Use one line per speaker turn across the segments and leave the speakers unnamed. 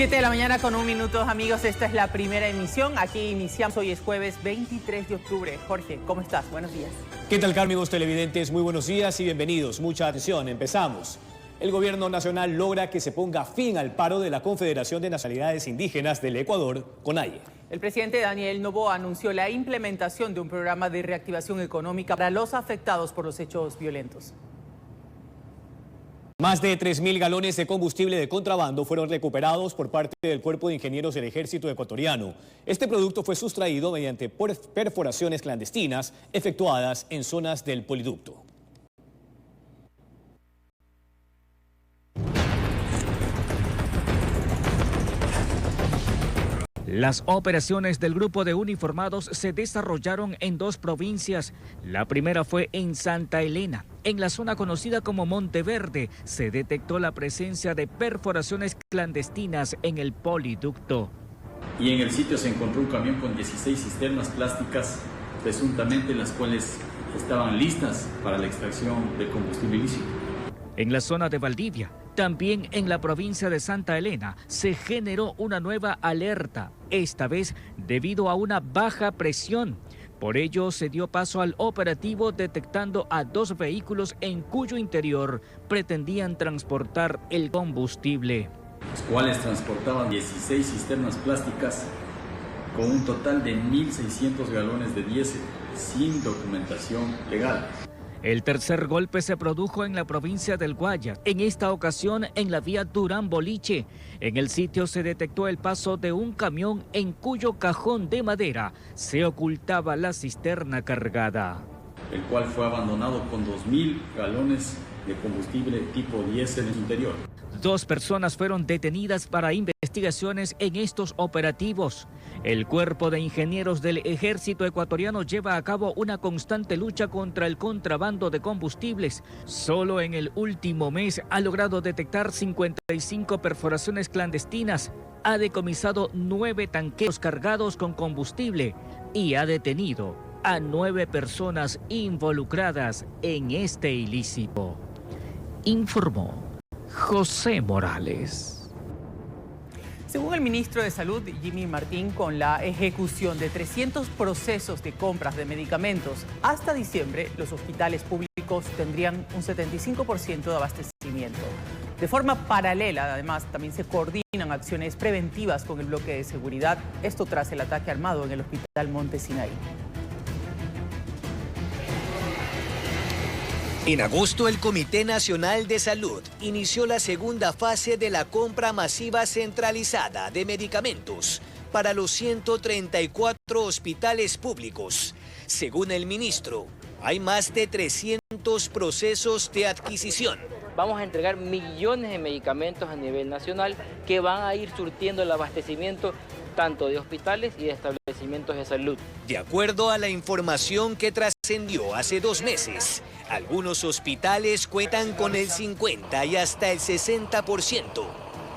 7 de la mañana con 1 minuto, amigos. Esta es la primera emisión. Aquí iniciamos. Hoy es jueves 23 de octubre. Jorge, ¿cómo estás? Buenos días.
¿Qué tal, amigos televidentes? Muy buenos días y bienvenidos. Mucha atención. Empezamos. El gobierno nacional logra que se ponga fin al paro de la Confederación de Nacionalidades Indígenas del Ecuador, CONAIE.
El presidente Daniel Noboa anunció la implementación de un programa de reactivación económica para los afectados por los hechos violentos.
Más de 3.000 galones de combustible de contrabando fueron recuperados por parte del Cuerpo de Ingenieros del Ejército Ecuatoriano. Este producto fue sustraído mediante perforaciones clandestinas efectuadas en zonas del poliducto.
Las operaciones del grupo de uniformados se desarrollaron en 2 provincias. La primera fue en Santa Elena. En la zona conocida como Monteverde se detectó la presencia de perforaciones clandestinas en el poliducto.
Y en el sitio se encontró un camión con 16 cisternas plásticas, presuntamente las cuales estaban listas para la extracción de combustible ilícito.
En la zona de Valdivia, también en la provincia de Santa Elena, se generó una nueva alerta, esta vez debido a una baja presión. Por ello, se dio paso al operativo detectando a 2 vehículos en cuyo interior pretendían transportar el combustible.
Los cuales transportaban 16 cisternas plásticas con un total de 1.600 galones de diésel sin documentación legal.
El tercer golpe se produjo en la provincia del Guayas, en esta ocasión en la vía Durán-Boliche. En el sitio se detectó el paso de un camión en cuyo cajón de madera se ocultaba la cisterna cargada.
El cual fue abandonado con 2.000 galones de combustible tipo diésel en su interior.
2 personas fueron detenidas para investigaciones en estos operativos. El Cuerpo de Ingenieros del Ejército Ecuatoriano lleva a cabo una constante lucha contra el contrabando de combustibles. Solo en el último mes ha logrado detectar 55 perforaciones clandestinas, ha decomisado 9 tanqueros cargados con combustible y ha detenido a 9 personas involucradas en este ilícito. Informó José Morales.
Según el ministro de Salud, Jimmy Martín, con la ejecución de 300 procesos de compras de medicamentos hasta diciembre, los hospitales públicos tendrían un 75% de abastecimiento. De forma paralela, además, también se coordinan acciones preventivas con el bloque de seguridad, esto tras el ataque armado en el Hospital Monte Sinaí.
En agosto, el Comité Nacional de Salud inició la segunda fase de la compra masiva centralizada de medicamentos para los 134 hospitales públicos. Según el ministro, hay más de 300 procesos de adquisición.
Vamos a entregar millones de medicamentos a nivel nacional que van a ir surtiendo el abastecimiento tanto de hospitales y de establecimientos de salud.
De acuerdo a la información que trascendió hace 2 meses, algunos hospitales cuentan con el 50 y hasta el 60%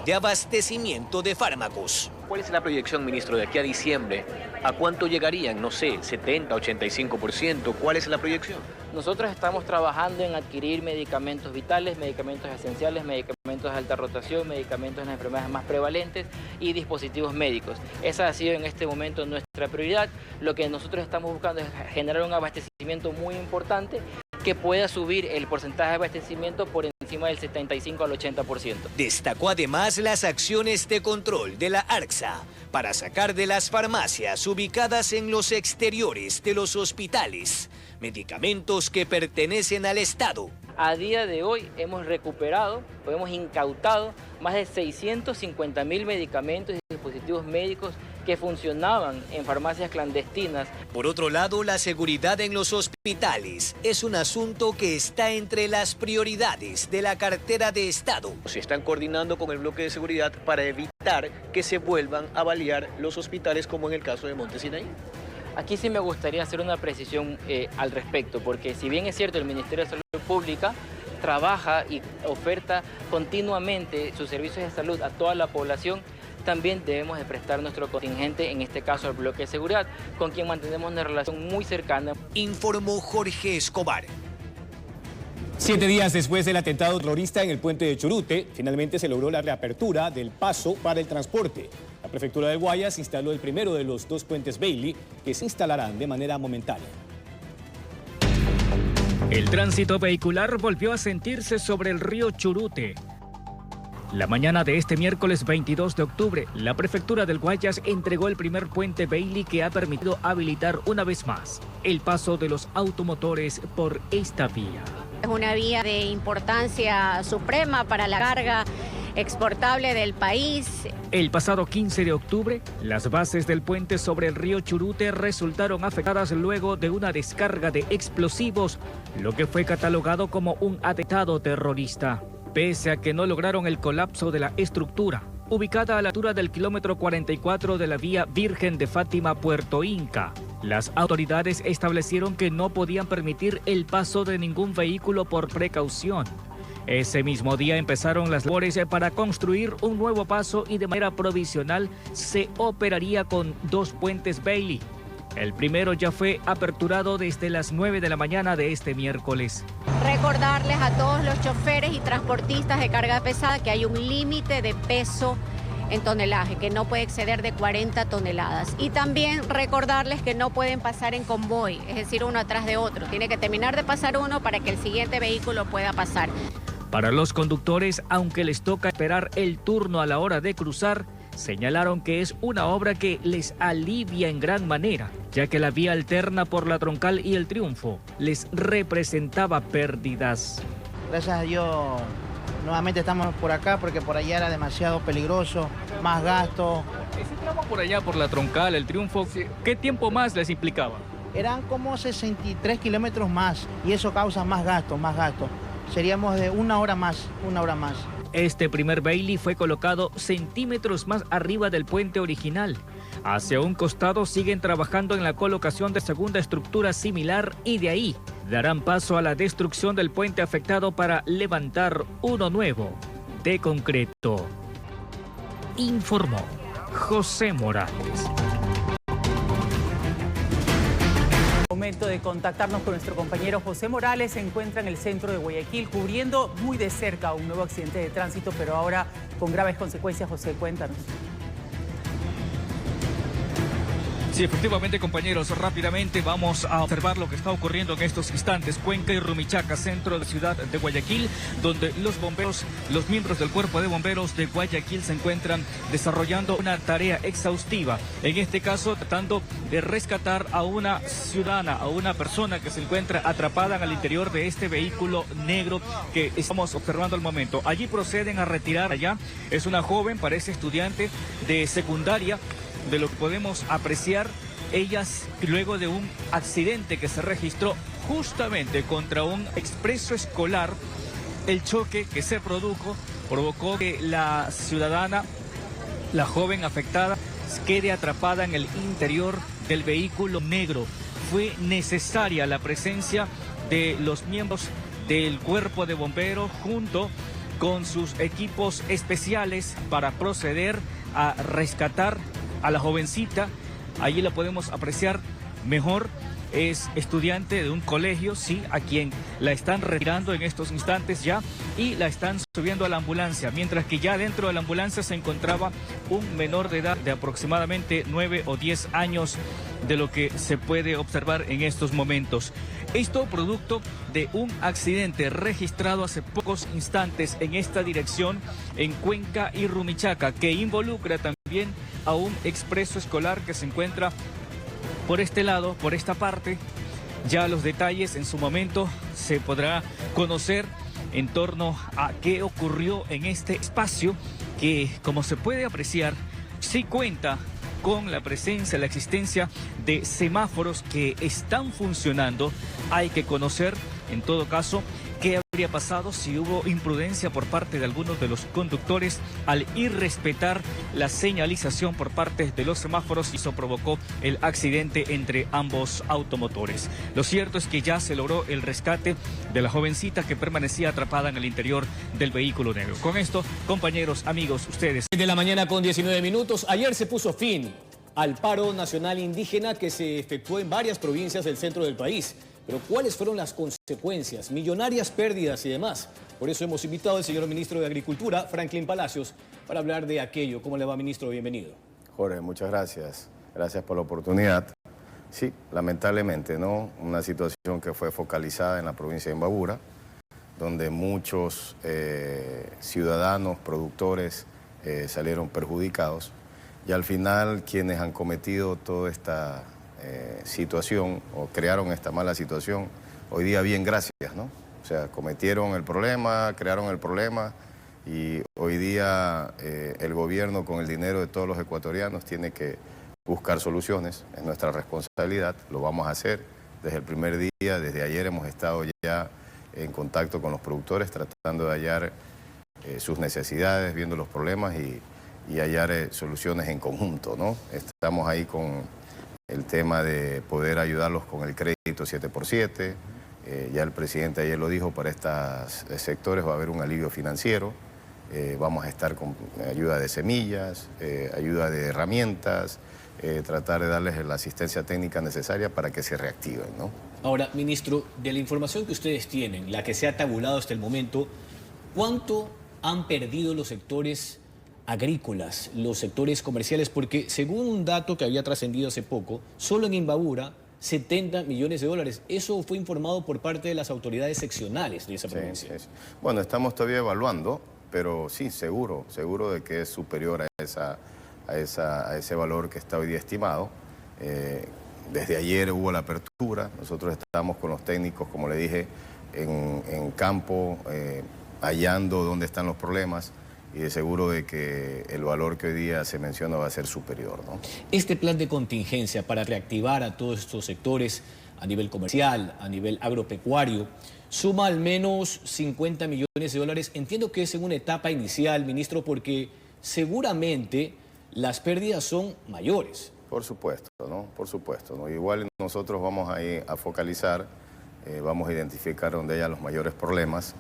de abastecimiento de fármacos.
¿Cuál es la proyección, ministro, de aquí a diciembre? ¿A cuánto llegarían? No sé, 70, 85%. ¿Cuál es la proyección?
Nosotros estamos trabajando en adquirir medicamentos vitales, medicamentos esenciales, medicamentos de alta rotación, medicamentos en las enfermedades más prevalentes y dispositivos médicos. Esa ha sido en este momento nuestra prioridad. Lo que nosotros estamos buscando es generar un abastecimiento muy importante que pueda subir el porcentaje de abastecimiento por encima del 75 al 80%.
Destacó además las acciones de control de la ARCSA para sacar de las farmacias ubicadas en los exteriores de los hospitales medicamentos que pertenecen al Estado.
A día de hoy hemos recuperado o hemos incautado más de 650.000 medicamentos y dispositivos médicos que funcionaban en farmacias clandestinas.
Por otro lado, la seguridad en los hospitales es un asunto que está entre las prioridades de la cartera de Estado.
Se están coordinando con el bloque de seguridad para evitar que se vuelvan a balear los hospitales como en el caso de Monte Sinaí.
Aquí sí me gustaría hacer una precisión al respecto, porque si bien es cierto el Ministerio de Salud Pública trabaja y oferta continuamente sus servicios de salud a toda la población, también debemos de prestar nuestro contingente, en este caso al bloque de seguridad, con quien mantenemos una relación muy cercana.
Informó Jorge Escobar.
7 días después del atentado terrorista en el puente de Churute, finalmente se logró la reapertura del paso para el transporte. La prefectura del Guayas instaló el primero de los 2 puentes Bailey, que se instalarán de manera momentánea.
El tránsito vehicular volvió a sentirse sobre el río Churute. La mañana de este miércoles 22 de octubre, la prefectura del Guayas entregó el primer puente Bailey que ha permitido habilitar una vez más el paso de los automotores por esta vía.
Es una vía de importancia suprema para la carga exportable del país.
El pasado 15 de octubre, las bases del puente sobre el río Churute resultaron afectadas luego de una descarga de explosivos, lo que fue catalogado como un atentado terrorista. Pese a que no lograron el colapso de la estructura, ubicada a la altura del kilómetro 44 de la vía Virgen de Fátima Puerto Inca, las autoridades establecieron que no podían permitir el paso de ningún vehículo por precaución. Ese mismo día empezaron las labores para construir un nuevo paso y de manera provisional se operaría con 2 puentes Bailey. El primero ya fue aperturado desde las 9 de la mañana de este miércoles.
Recordarles a todos los choferes y transportistas de carga pesada que hay un límite de peso en tonelaje, que no puede exceder de 40 toneladas. Y también recordarles que no pueden pasar en convoy, es decir, uno atrás de otro. Tiene que terminar de pasar uno para que el siguiente vehículo pueda pasar.
Para los conductores, aunque les toca esperar el turno a la hora de cruzar, señalaron que es una obra que les alivia en gran manera, ya que la vía alterna por la Troncal y el Triunfo les representaba pérdidas.
Gracias a Dios, nuevamente estamos por acá porque por allá era demasiado peligroso, más gasto.
Ese tramo por allá, por la Troncal, el Triunfo, ¿qué tiempo más les implicaba?
Eran como 63 kilómetros más y eso causa más gasto, más gasto. Seríamos de una hora más.
Este primer Bailey fue colocado centímetros más arriba del puente original. Hacia un costado siguen trabajando en la colocación de segunda estructura similar y de ahí darán paso a la destrucción del puente afectado para levantar uno nuevo de concreto. Informó José Morales.
Momento de contactarnos con nuestro compañero José Morales. Se encuentra en el centro de Guayaquil cubriendo muy de cerca un nuevo accidente de tránsito, pero ahora con graves consecuencias. José, cuéntanos.
Sí, efectivamente, compañeros, rápidamente vamos a observar lo que está ocurriendo en estos instantes. Cuenca y Rumichaca, centro de ciudad de Guayaquil, donde los bomberos, los miembros del Cuerpo de Bomberos de Guayaquil se encuentran desarrollando una tarea exhaustiva. En este caso, tratando de rescatar a una ciudadana, a una persona que se encuentra atrapada en el interior de este vehículo negro que estamos observando al momento. Allí proceden a retirar allá. Es una joven, parece estudiante de secundaria. De lo que podemos apreciar, ellas luego de un accidente que se registró justamente contra un expreso escolar, el choque que se provocó que la ciudadana, la joven afectada, quede atrapada en el interior del vehículo negro. Fue necesaria la presencia de los miembros del Cuerpo de Bomberos junto con sus equipos especiales para proceder a rescatar a la jovencita. Allí la podemos apreciar mejor. Es estudiante de un colegio, sí, a quien la están retirando en estos instantes ya y la están subiendo a la ambulancia, mientras que ya dentro de la ambulancia se encontraba un menor de edad de aproximadamente 9 o 10 años, de lo que se puede observar en estos momentos. Esto producto de un accidente registrado hace pocos instantes en esta dirección en Cuenca y Rumichaca, que involucra también a un expreso escolar que se encuentra por este lado, por esta parte. Ya los detalles en su momento se podrá conocer en torno a qué ocurrió en este espacio que, como se puede apreciar, sí cuenta con la presencia, la existencia de semáforos que están funcionando. Hay que conocer, en todo caso, qué habría pasado si hubo imprudencia por parte de algunos de los conductores al irrespetar la señalización por parte de los semáforos y eso provocó el accidente entre ambos automotores. Lo cierto es que ya se logró el rescate de la jovencita que permanecía atrapada en el interior del vehículo negro. Con esto, compañeros, amigos, ustedes.
De la mañana con 19 minutos, ayer se puso fin al paro nacional indígena que se efectuó en varias provincias del centro del país. Pero ¿cuáles fueron las consecuencias? Millonarias pérdidas y demás. Por eso hemos invitado al señor ministro de Agricultura, Franklin Palacios, para hablar de aquello. ¿Cómo le va, ministro? Bienvenido.
Jorge, muchas gracias. Gracias por la oportunidad. Sí, lamentablemente, ¿no? Una situación que fue focalizada en la provincia de Imbabura, donde muchos ciudadanos, productores salieron perjudicados. Y al final, quienes han cometido toda esta situación o crearon esta mala situación, hoy día bien gracias, ¿no? O sea, cometieron el problema, crearon el problema y hoy día el gobierno con el dinero de todos los ecuatorianos tiene que buscar soluciones. Es nuestra responsabilidad, lo vamos a hacer desde el primer día. Desde ayer hemos estado ya en contacto con los productores tratando de hallar sus necesidades, viendo los problemas y hallar soluciones en conjunto, ¿no? Estamos ahí con el tema de poder ayudarlos con el crédito 7x7. Ya el presidente ayer lo dijo, para estos sectores va a haber un alivio financiero. Vamos a estar con ayuda de semillas, ayuda de herramientas, tratar de darles la asistencia técnica necesaria para que se reactiven, ¿no?
Ahora, ministro, de la información que ustedes tienen, la que se ha tabulado hasta el momento, ¿cuánto han perdido los sectores agrícolas, los sectores comerciales? Porque según un dato que había trascendido hace poco, solo en Imbabura, 70 millones de dólares. Eso fue informado por parte de las autoridades seccionales de esa provincia.
Sí. Bueno, estamos todavía evaluando, pero sí, seguro de que es superior a ese valor que está hoy día estimado. Desde ayer hubo la apertura, nosotros estábamos con los técnicos, como le dije, en campo, hallando dónde están los problemas, y de seguro de que el valor que hoy día se menciona va a ser superior, ¿no?
Este plan de contingencia para reactivar a todos estos sectores a nivel comercial, a nivel agropecuario, suma al menos 50 millones de dólares. Entiendo que es en una etapa inicial, ministro, porque seguramente las pérdidas son mayores.
Por supuesto, ¿no? Por supuesto, ¿no? Igual nosotros vamos a focalizar, vamos a identificar donde haya los mayores problemas,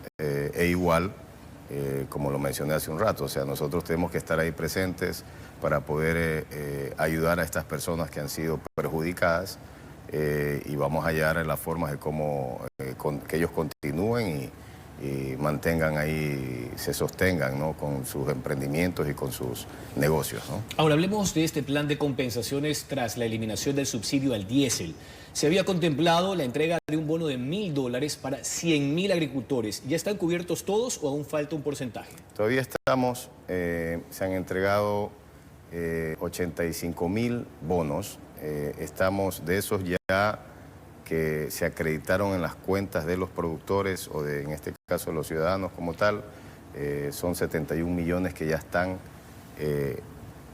igual, como lo mencioné hace un rato, o sea, nosotros tenemos que estar ahí presentes para poder ayudar a estas personas que han sido perjudicadas, y vamos a hallar las formas de cómo que ellos continúen y mantengan ahí, se sostengan, ¿no?, con sus emprendimientos y con sus negocios, ¿no?
Ahora hablemos de este plan de compensaciones tras la eliminación del subsidio al diésel. Se había contemplado la entrega de un bono de $1.000 para 100.000 agricultores. ¿Ya están cubiertos todos o aún falta un porcentaje?
Todavía estamos, se han entregado 85.000 bonos. Estamos de esos ya que se acreditaron en las cuentas de los productores o en este caso de los ciudadanos como tal, son 71 millones que ya están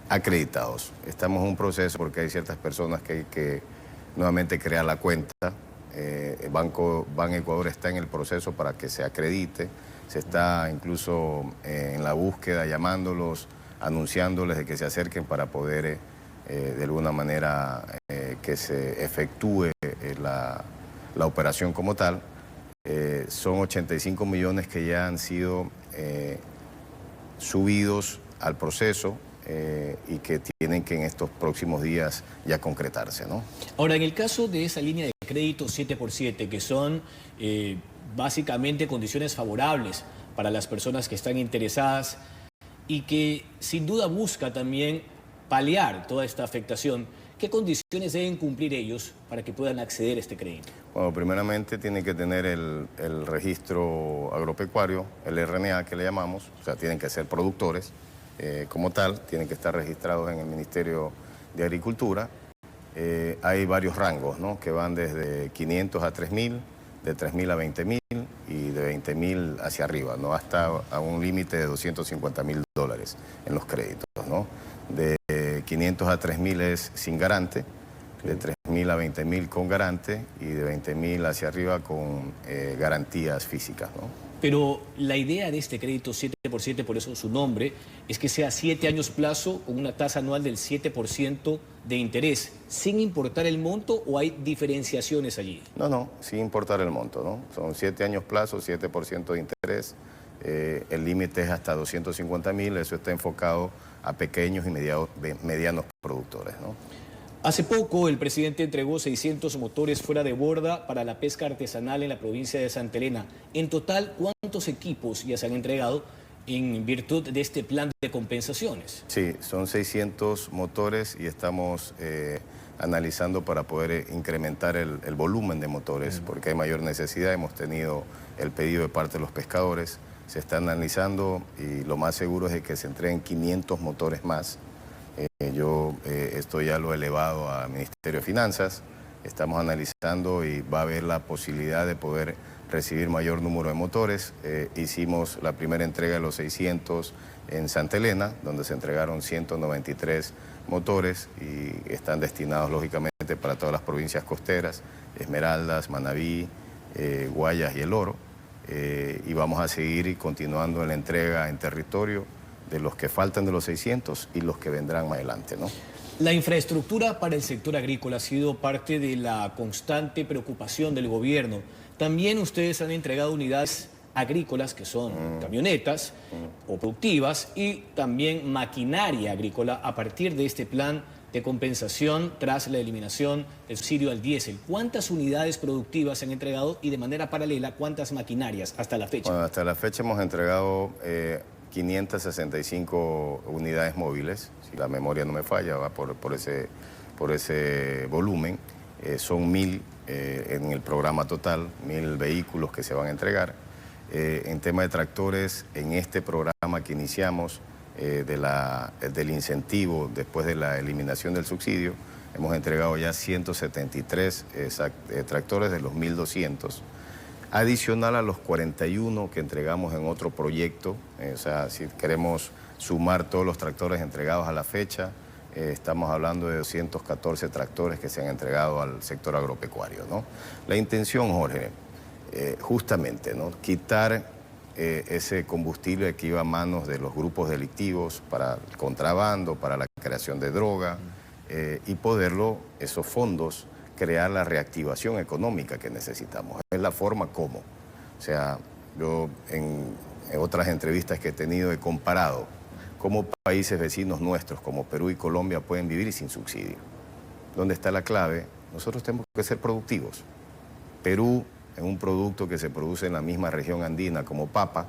acreditados. Estamos en un proceso porque hay ciertas personas que hay que nuevamente crear la cuenta. Banco Ecuador está en el proceso para que se acredite. Se está incluso en la búsqueda, llamándolos, anunciándoles de que se acerquen para poder de alguna manera que se efectúe la operación como tal. Son 85 millones que ya han sido subidos al proceso y que tienen que en estos próximos días ya concretarse, ¿no?
Ahora, en el caso de esa línea de crédito 7x7, que son básicamente condiciones favorables para las personas que están interesadas y que sin duda busca también paliar toda esta afectación, ¿qué condiciones deben cumplir ellos para que puedan acceder a este crédito?
Bueno, primeramente tienen que tener el registro agropecuario, el RNA que le llamamos, o sea, tienen que ser productores como tal, tienen que estar registrados en el Ministerio de Agricultura. Hay varios rangos, ¿no?, que van desde 500 a 3.000, de 3.000 a 20.000 y de 20.000 hacia arriba, ¿no?, hasta a un límite de $250.000 en los créditos, ¿no? De 500 a 3.000 es sin garante, de 3.000 a 20.000 con garante y de 20.000 hacia arriba con garantías físicas, ¿no?
Pero la idea de este crédito 7x7, por eso su nombre, es que sea 7 años plazo con una tasa anual del 7% de interés, sin importar el monto, ¿o hay diferenciaciones allí?
No, sin importar el monto, ¿no? Son 7 años plazo, 7% de interés. El límite es hasta 250.000, eso está enfocado a pequeños y medianos productores, ¿no?
Hace poco el presidente entregó 600 motores fuera de borda para la pesca artesanal en la provincia de Santa Elena. En total, ¿cuántos equipos ya se han entregado en virtud de este plan de compensaciones?
Sí, son 600 motores y estamos analizando para poder incrementar el volumen de motores, porque hay mayor necesidad. Hemos tenido el pedido de parte de los pescadores, se está analizando y lo más seguro es de que se entreguen 500 motores más. Esto ya lo he elevado al Ministerio de Finanzas, estamos analizando y va a haber la posibilidad de poder recibir mayor número de motores. Hicimos la primera entrega de los 600 en Santa Elena, donde se entregaron 193 motores y están destinados lógicamente para todas las provincias costeras, Esmeraldas, Manabí, Guayas y El Oro. Y vamos a seguir continuando en la entrega en territorio de los que faltan de los 600 y los que vendrán más adelante, ¿no?
La infraestructura para el sector agrícola ha sido parte de la constante preocupación del gobierno. También ustedes han entregado unidades agrícolas que son camionetas o productivas y también maquinaria agrícola a partir de este plan de compensación tras la eliminación del subsidio al diésel. ¿Cuántas unidades productivas se han entregado y de manera paralela cuántas maquinarias hasta la fecha?
Bueno, hasta la fecha hemos entregado 565 unidades móviles, si la memoria no me falla, va por ese volumen. Son 1000 en el programa total, 1000 vehículos que se van a entregar. En tema de tractores, en este programa que iniciamos del incentivo después de la eliminación del subsidio, hemos entregado ya 173 tractores de los 1200. Adicional a los 41 que entregamos en otro proyecto, o sea, si queremos sumar todos los tractores entregados a la fecha, estamos hablando de 214 tractores que se han entregado al sector agropecuario, ¿no? La intención, Jorge, justamente, ¿no?, quitar ese combustible que iba a manos de los grupos delictivos para el contrabando, para la creación de droga, y poderlo, esos fondos, crear la reactivación económica que necesitamos. Es la forma como. O sea, yo en otras entrevistas que he tenido he comparado cómo países vecinos nuestros como Perú y Colombia pueden vivir sin subsidio. ¿Dónde está la clave? Nosotros tenemos que ser productivos. Perú, en un producto que se produce en la misma región andina como papa,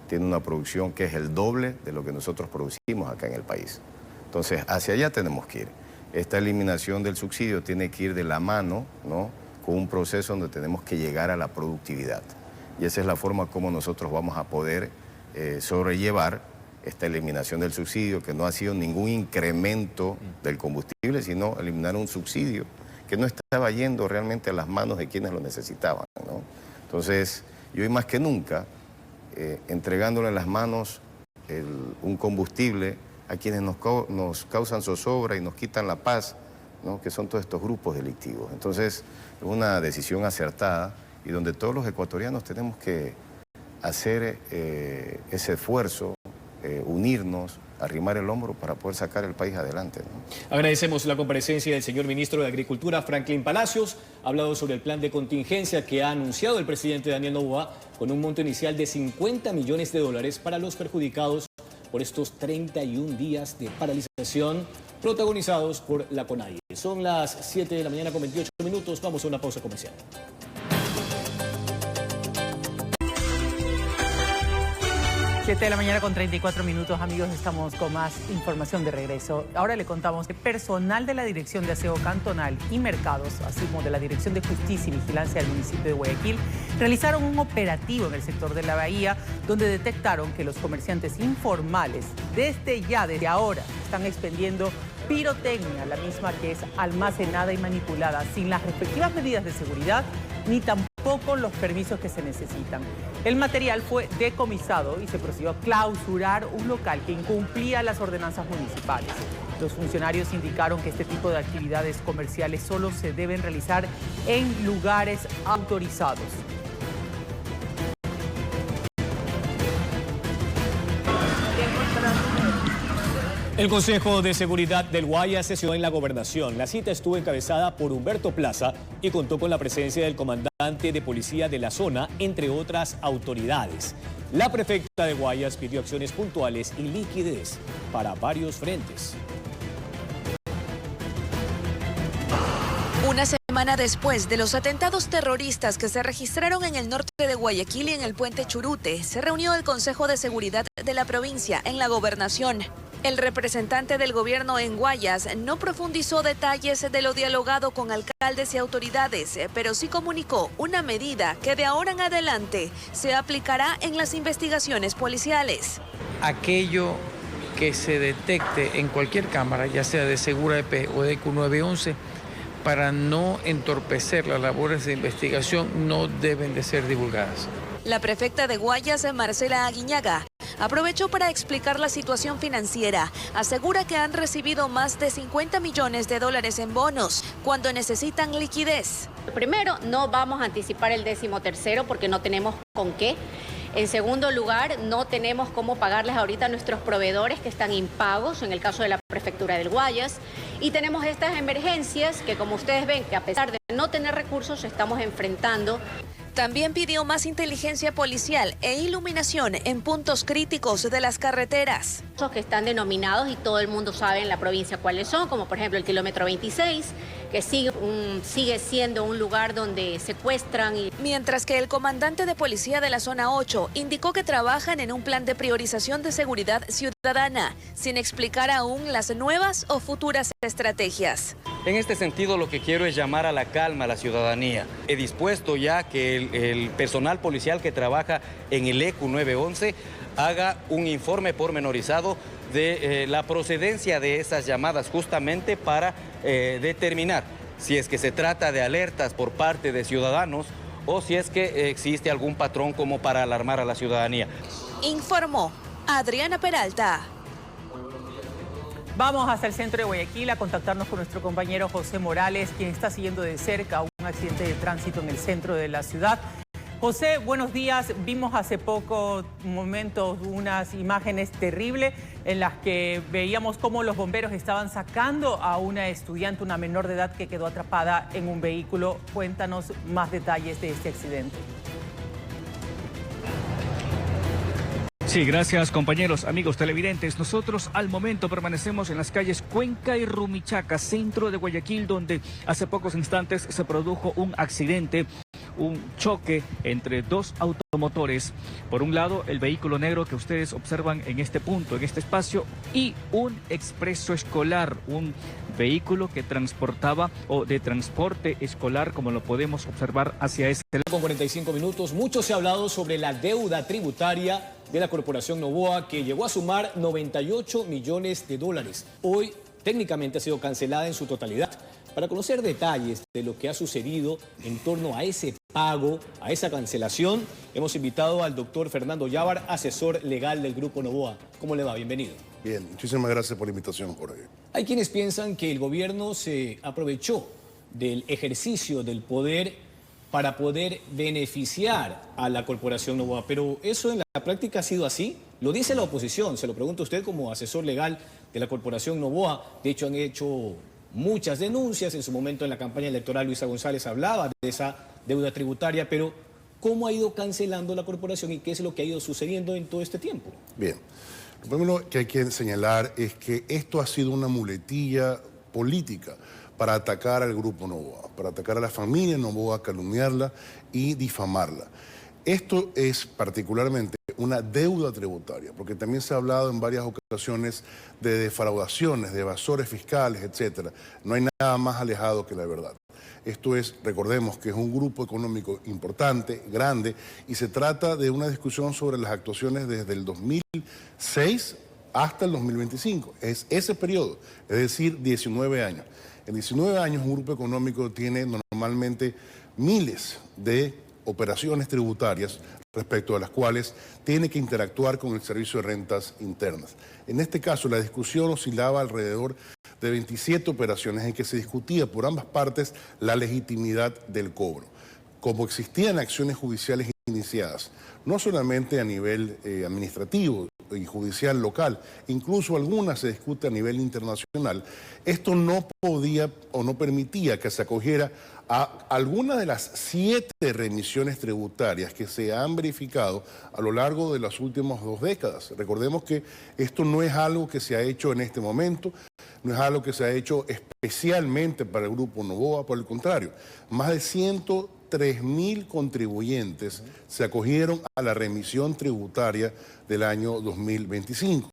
tiene una producción que es el doble de lo que nosotros producimos acá en el país. Entonces, hacia allá tenemos que ir. Esta eliminación del subsidio tiene que ir de la mano, ¿no?, con un proceso donde tenemos que llegar a la productividad. Y esa es la forma como nosotros vamos a poder sobrellevar esta eliminación del subsidio, que no ha sido ningún incremento del combustible, sino eliminar un subsidio que no estaba yendo realmente a las manos de quienes lo necesitaban, ¿no? Entonces, y hoy más que nunca, entregándole en las manos un combustible a quienes nos causan zozobra y nos quitan la paz, ¿no?, que son todos estos grupos delictivos. Entonces, es una decisión acertada y donde todos los ecuatorianos tenemos que hacer ese esfuerzo, unirnos, arrimar el hombro para poder sacar el país adelante, ¿no?
Agradecemos la comparecencia del señor ministro de Agricultura, Franklin Palacios. Ha hablado sobre el plan de contingencia que ha anunciado el presidente Daniel Noboa con un monto inicial de $50 millones para los perjudicados por estos 31 días de paralización protagonizados por la CONAIE. Son las 7 de la mañana con 28 minutos. Vamos a una pausa comercial.
7 de la mañana con 34 minutos, amigos, estamos con más información de regreso. Ahora le contamos que personal de la Dirección de Aseo Cantonal y Mercados, así como de la Dirección de Justicia y Vigilancia del municipio de Guayaquil, realizaron un operativo en el sector de la Bahía, donde detectaron que los comerciantes informales desde ahora están expendiendo pirotecnia, la misma que es almacenada y manipulada sin las respectivas medidas de seguridad ni tampoco los permisos que se necesitan. El material fue decomisado y se procedió a clausurar un local que incumplía las ordenanzas municipales. Los funcionarios indicaron que este tipo de actividades comerciales solo se deben realizar en lugares autorizados.
El Consejo de Seguridad del Guayas sesionó en la Gobernación. La cita estuvo encabezada por Humberto Plaza y contó con la presencia del comandante de policía de la zona, entre otras autoridades. La prefecta de Guayas pidió acciones puntuales y liquidez para varios frentes.
Una semana después de los atentados terroristas que se registraron en el norte de Guayaquil y en el puente Churute, se reunió el Consejo de Seguridad de la provincia en la gobernación. El representante del gobierno en Guayas no profundizó detalles de lo dialogado con alcaldes y autoridades, pero sí comunicó una medida que de ahora en adelante se aplicará en las investigaciones policiales.
Aquello que se detecte en cualquier cámara, ya sea de Segura EP o de Q911, para no entorpecer las labores de investigación, no deben de ser divulgadas.
La prefecta de Guayas, Marcela Aguiñaga, aprovechó para explicar la situación financiera. Asegura que han recibido más de 50 millones de dólares en bonos cuando necesitan liquidez.
Primero, no vamos a anticipar el 13º porque no tenemos con qué. En segundo lugar, no tenemos cómo pagarles ahorita a nuestros proveedores que están impagos, en el caso de la Prefectura del Guayas. Y tenemos estas emergencias que, como ustedes ven, que a pesar de no tener recursos, estamos enfrentando.
También pidió más inteligencia policial e iluminación en puntos críticos de las carreteras.
Que están denominados y todo el mundo sabe en la provincia cuáles son, como por ejemplo el kilómetro 26, que sigue siendo un lugar donde secuestran.
Mientras que el comandante de policía de la zona 8 indicó que trabajan en un plan de priorización de seguridad ciudadana, sin explicar aún las nuevas o futuras estrategias.
En este sentido, lo que quiero es llamar a la calma a la ciudadanía. He dispuesto ya que el personal policial que trabaja en el ECU 911 haga un informe pormenorizado de la procedencia de esas llamadas, justamente para determinar si es que se trata de alertas por parte de ciudadanos o si es que existe algún patrón como para alarmar a la ciudadanía.
Informó Adriana Peralta.
Vamos hasta el centro de Guayaquil a contactarnos con nuestro compañero José Morales, quien está siguiendo de cerca un accidente de tránsito en el centro de la ciudad. José, buenos días. Vimos hace pocos momentos unas imágenes terribles en las que veíamos cómo los bomberos estaban sacando a una estudiante, una menor de edad, que quedó atrapada en un vehículo. Cuéntanos más detalles de este accidente.
Sí, gracias compañeros, amigos televidentes. Nosotros al momento permanecemos en las calles Cuenca y Rumichaca, centro de Guayaquil, donde hace pocos instantes se produjo un accidente, un choque entre dos automotores. Por un lado, el vehículo negro que ustedes observan en este punto, en este espacio, y un expreso escolar, un vehículo que transportaba o de transporte escolar, como lo podemos observar hacia este lado.
Con 45 minutos, mucho se ha hablado sobre la deuda tributaria de la Corporación Novoa, que llegó a sumar 98 millones de dólares. Hoy técnicamente ha sido cancelada en su totalidad. Para conocer detalles de lo que ha sucedido en torno a ese pago, a esa cancelación, hemos invitado al doctor Fernando Yávar, asesor legal del Grupo Novoa. ¿Cómo le va? Bienvenido.
Bien, muchísimas gracias por la invitación, Jorge.
Hay quienes piensan que el gobierno se aprovechó del ejercicio del poder para poder beneficiar a la Corporación Novoa, pero ¿eso en la práctica ha sido así? Lo dice la oposición, se lo pregunta usted como asesor legal de la Corporación Novoa. De hecho, han hecho muchas denuncias. En su momento en la campaña electoral Luisa González hablaba de esa deuda tributaria, pero ¿cómo ha ido cancelando la corporación y qué es lo que ha ido sucediendo en todo este tiempo?
Bien, lo primero que hay que señalar es que esto ha sido una muletilla política para atacar al Grupo Novoa, para atacar a la familia Novoa, calumniarla y difamarla. Esto es particularmente una deuda tributaria, porque también se ha hablado en varias ocasiones de defraudaciones, de evasores fiscales, etc. No hay nada más alejado que la verdad. Esto es, recordemos que es un grupo económico importante, grande, y se trata de una discusión sobre las actuaciones desde el 2006 hasta el 2025. Es ese periodo, es decir, 19 años. En 19 años un grupo económico tiene normalmente miles de operaciones tributarias respecto a las cuales tiene que interactuar con el Servicio de Rentas Internas. En este caso, la discusión oscilaba alrededor de 27 operaciones en que se discutía por ambas partes la legitimidad del cobro. Como existían acciones judiciales iniciadas, no solamente a nivel administrativo y judicial local, incluso algunas se discute a nivel internacional, esto no podía o no permitía que se acogiera a alguna de las 7 remisiones tributarias que se han verificado a lo largo de las últimas 2 décadas. Recordemos que esto no es algo que se ha hecho en este momento. no es algo que se ha hecho especialmente para el Grupo Novoa, por el contrario, más de 103.000 contribuyentes se acogieron a la remisión tributaria del año 2025.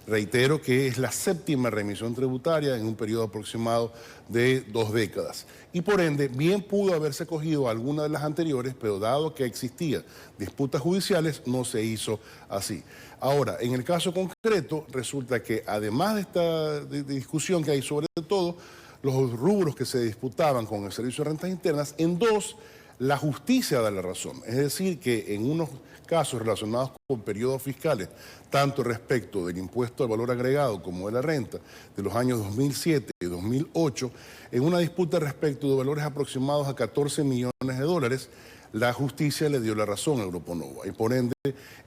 Reitero que es la 7ª remisión tributaria en un periodo aproximado de 2 décadas. Y por ende, bien pudo haberse cogido alguna de las anteriores, pero dado que existían disputas judiciales, no se hizo así. Ahora, en el caso concreto, resulta que además de esta discusión que hay sobre todo los rubros que se disputaban con el Servicio de Rentas Internas, en 2, la justicia da la razón. Es decir, que en unos casos relacionados con periodos fiscales, tanto respecto del impuesto al valor agregado como de la renta de los años 2007 y 2008, en una disputa respecto de valores aproximados a 14 millones de dólares, la justicia le dio la razón al Grupo Novoa y por ende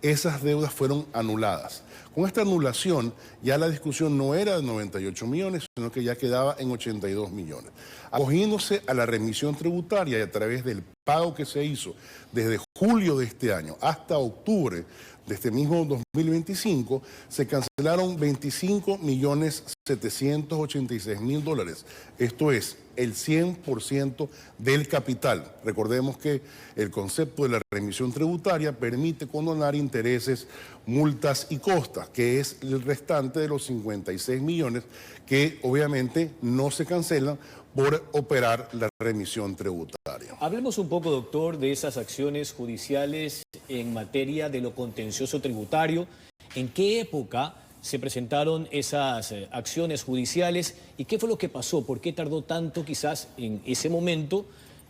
esas deudas fueron anuladas. Con esta anulación ya la discusión no era de 98 millones, sino que ya quedaba en 82 millones. Acogiéndose a la remisión tributaria y a través del pago que se hizo desde julio de este año hasta octubre de este mismo 2025, se cancelaron 25.786.000 dólares. Esto es el 100% del capital. Recordemos que el concepto de la remisión tributaria permite condonar intereses, multas y costas, que es el restante de los 56 millones que obviamente no se cancelan por operar la remisión tributaria.
Hablemos un poco, doctor, de esas acciones judiciales en materia de lo contencioso tributario. ¿En qué época se presentaron esas acciones judiciales y qué fue lo que pasó? ¿Por qué tardó tanto quizás en ese momento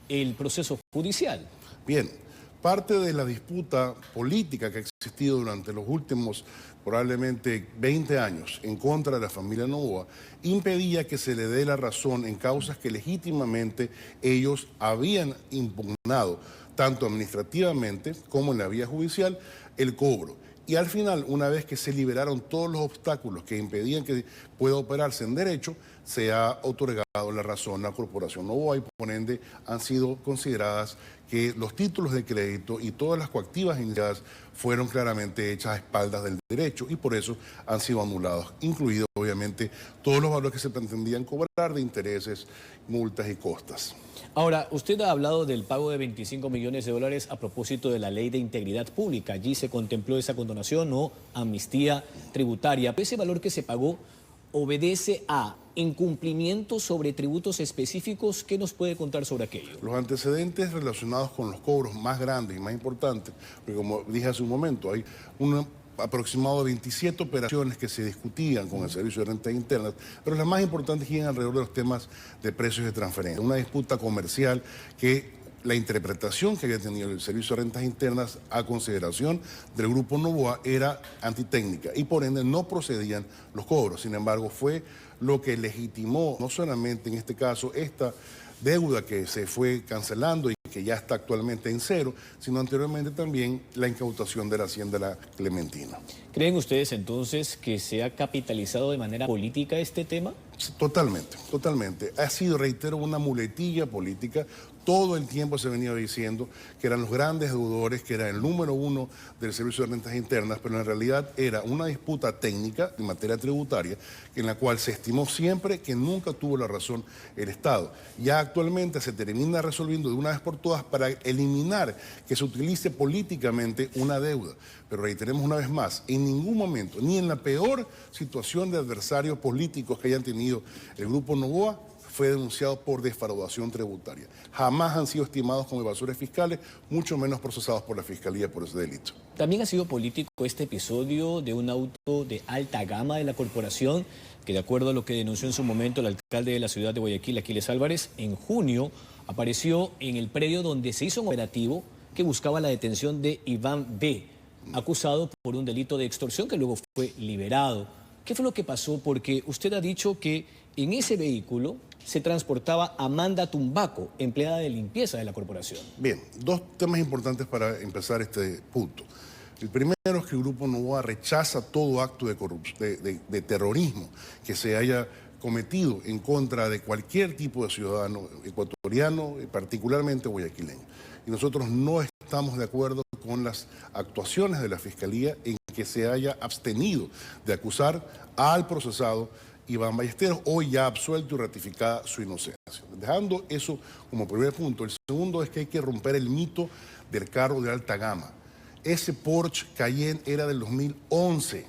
el proceso judicial?
Bien, parte de la disputa política que ha existido durante los últimos probablemente 20 años en contra de la familia Novoa impedía que se le dé la razón en causas que legítimamente ellos habían impugnado, tanto administrativamente como en la vía judicial, el cobro. Y al final, una vez que se liberaron todos los obstáculos que impedían que pueda operarse en derecho, se ha otorgado la razón a la Corporación Novoa y por ende han sido consideradas que los títulos de crédito y todas las coactivas iniciadas fueron claramente hechas a espaldas del derecho y por eso han sido anulados, incluidos obviamente todos los valores que se pretendían cobrar de intereses, multas y costas.
Ahora, usted ha hablado del pago de 25 millones de dólares a propósito de la Ley de Integridad Pública. Allí se contempló esa condonación o amnistía tributaria. Ese valor que se pagó obedece a incumplimientos sobre tributos específicos. ¿Qué nos puede contar sobre aquello?
Los antecedentes relacionados con los cobros más grandes y más importantes, porque como dije hace un momento, hay un aproximado de 27 operaciones que se discutían con el Servicio de Rentas Internas, pero las más importantes giran alrededor de los temas de precios de transferencia. Una disputa comercial que la interpretación que había tenido el Servicio de Rentas Internas a consideración del Grupo Novoa era antitécnica y por ende no procedían los cobros. Sin embargo, fue lo que legitimó, no solamente en este caso, esta deuda que se fue cancelando y que ya está actualmente en cero, sino anteriormente también la incautación de la Hacienda La Clementina.
¿Creen ustedes entonces que se ha capitalizado de manera política este tema?
Totalmente, totalmente. Ha sido, reitero, una muletilla política. Todo el tiempo se venía diciendo que eran los grandes deudores, que era el número 1 del Servicio de Rentas Internas, pero en realidad era una disputa técnica en materia tributaria en la cual se estimó siempre que nunca tuvo la razón el Estado. Ya actualmente se termina resolviendo de una vez por todas para eliminar que se utilice políticamente una deuda. Pero reiteremos una vez más, en ningún momento, ni en la peor situación de adversarios políticos que hayan tenido el Grupo Novoa, fue denunciado por defraudación tributaria. Jamás han sido estimados como evasores fiscales, mucho menos procesados por la Fiscalía por ese delito.
También ha sido político este episodio de un auto de alta gama de la corporación, que de acuerdo a lo que denunció en su momento el alcalde de la ciudad de Guayaquil, Aquiles Álvarez, en junio apareció en el predio donde se hizo un operativo que buscaba la detención de Iván B., acusado por un delito de extorsión que luego fue liberado. ¿Qué fue lo que pasó? Porque usted ha dicho que en ese vehículo se transportaba Amanda Tumbaco, empleada de limpieza de la corporación.
Bien, dos temas importantes para empezar este punto. El primero es que el Grupo Novoa rechaza todo acto de terrorismo que se haya cometido en contra de cualquier tipo de ciudadano ecuatoriano, particularmente guayaquileño. Y nosotros no estamos de acuerdo con las actuaciones de la Fiscalía en que se haya abstenido de acusar al procesado Iván Ballesteros, hoy ya absuelto y ratificada su inocencia. Dejando eso como primer punto. El segundo es que hay que romper el mito del carro de alta gama. Ese Porsche Cayenne era del 2011.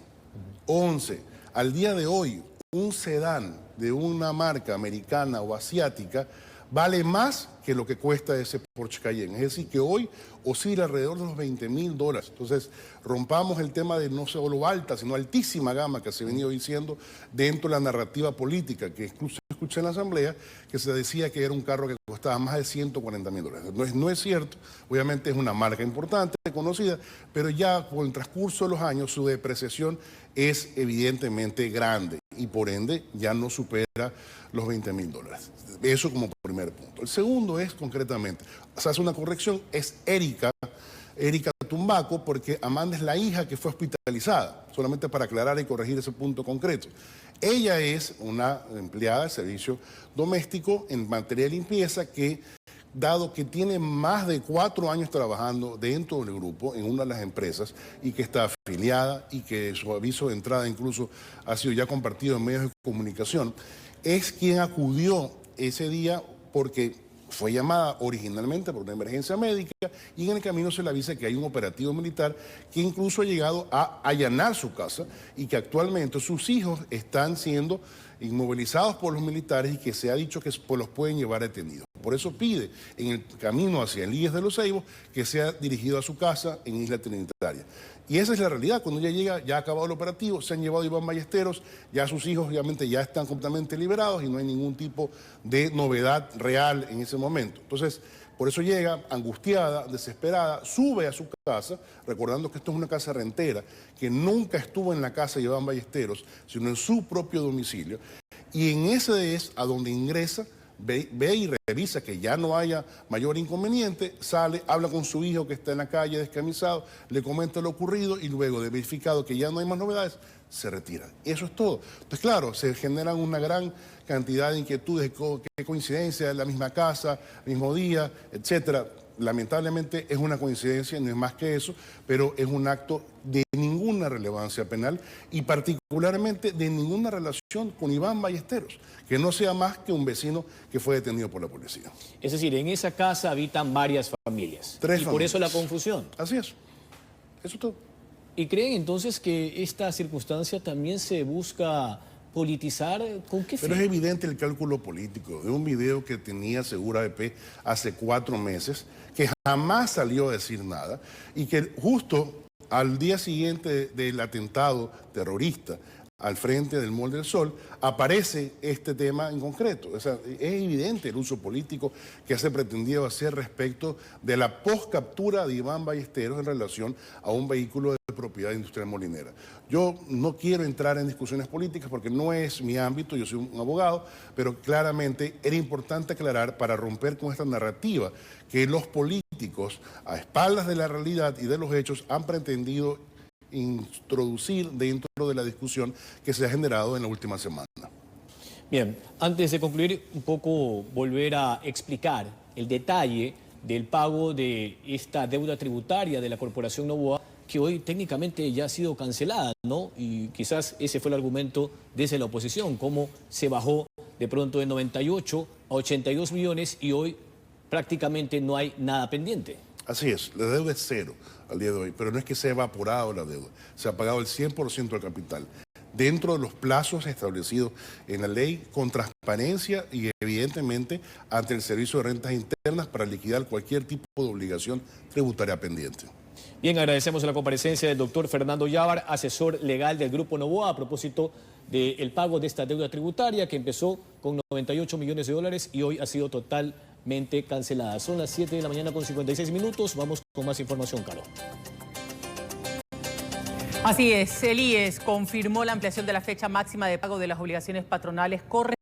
Al día de hoy, un sedán de una marca americana o asiática vale más que lo que cuesta ese Porsche Cayenne. Es decir, que hoy oscila alrededor de los $20.000. Entonces, rompamos el tema de no solo alta, sino altísima gama que se ha venido diciendo dentro de la narrativa política, que incluso escuché en la Asamblea, que se decía que era un carro que costaba más de $140.000. No es cierto, obviamente es una marca importante, conocida, pero ya con el transcurso de los años su depreciación es evidentemente grande y por ende ya no supera los $20.000. Eso como primer punto. El segundo es concretamente, se hace una corrección, es Erika Tumbaco, porque Amanda es la hija que fue hospitalizada, solamente para aclarar y corregir ese punto concreto. Ella es una empleada de servicio doméstico en materia de limpieza que, dado que tiene más de 4 años trabajando dentro del grupo, en una de las empresas, y que está afiliada y que su aviso de entrada incluso ha sido ya compartido en medios de comunicación, es quien acudió ese día porque fue llamada originalmente por una emergencia médica y en el camino se le avisa que hay un operativo militar que incluso ha llegado a allanar su casa y que actualmente sus hijos están siendo inmovilizados por los militares y que se ha dicho que los pueden llevar detenidos. Por eso pide en el camino hacia el IES de Los Ceibos que sea dirigido a su casa en Isla Trinitaria. Y esa es la realidad. Cuando ella llega, ya ha acabado el operativo, se han llevado a Iván Ballesteros, ya sus hijos obviamente ya están completamente liberados y no hay ningún tipo de novedad real en ese momento. Entonces, por eso llega angustiada, desesperada, sube a su casa, recordando que esto es una casa rentera, que nunca estuvo en la casa de Iván Ballesteros, sino en su propio domicilio. Y en ese es a donde ingresa, ve y revisa que ya no haya mayor inconveniente, sale, habla con su hijo que está en la calle descamisado, le comenta lo ocurrido y luego de verificado que ya no hay más novedades, se retira. Eso es todo. Entonces, claro, se generan una gran cantidad de inquietudes, qué coincidencia, la misma casa, mismo día, etcétera. Lamentablemente es una coincidencia, no es más que eso, pero es un acto de ninguna relevancia penal y particularmente de ninguna relación con Iván Ballesteros, que no sea más que un vecino que fue detenido por la policía.
Es decir, en esa casa habitan varias familias.
3 familias.
Por eso la confusión.
Así es. Eso es todo.
¿Y creen entonces que esta circunstancia también se busca politizar? ¿Con qué fin?
Pero es evidente el cálculo político de un video que tenía Segura EP hace 4 meses, que jamás salió a decir nada y que justo al día siguiente del atentado terrorista al frente del Mall del Sol, aparece este tema en concreto. O sea, es evidente el uso político que se pretendió hacer respecto de la postcaptura de Iván Ballesteros en relación a un vehículo de propiedad industrial molinera. Yo no quiero entrar en discusiones políticas porque no es mi ámbito, yo soy un abogado, pero claramente era importante aclarar para romper con esta narrativa que los políticos, a espaldas de la realidad y de los hechos, han pretendido introducir dentro de la discusión que se ha generado en la última semana.
Bien, antes de concluir, un poco volver a explicar el detalle del pago de esta deuda tributaria de la Corporación Novoa, que hoy técnicamente ya ha sido cancelada, ¿no? Y quizás ese fue el argumento desde la oposición, cómo se bajó de pronto de 98 a 82 millones y hoy prácticamente no hay nada pendiente.
Así es, la deuda es 0 al día de hoy, pero no es que se ha evaporado la deuda, se ha pagado el 100% del capital, dentro de los plazos establecidos en la ley, con transparencia y evidentemente ante el Servicio de Rentas Internas para liquidar cualquier tipo de obligación tributaria pendiente.
Bien, agradecemos la comparecencia del doctor Fernando Yávar, asesor legal del Grupo Novoa, a propósito del pago de esta deuda tributaria que empezó con 98 millones de dólares y hoy ha sido totalmente cancelada. Son las 7 de la mañana con 56 minutos. Vamos con más información, Caro.
Así es, el IES confirmó la ampliación de la fecha máxima de pago de las obligaciones patronales correspondientes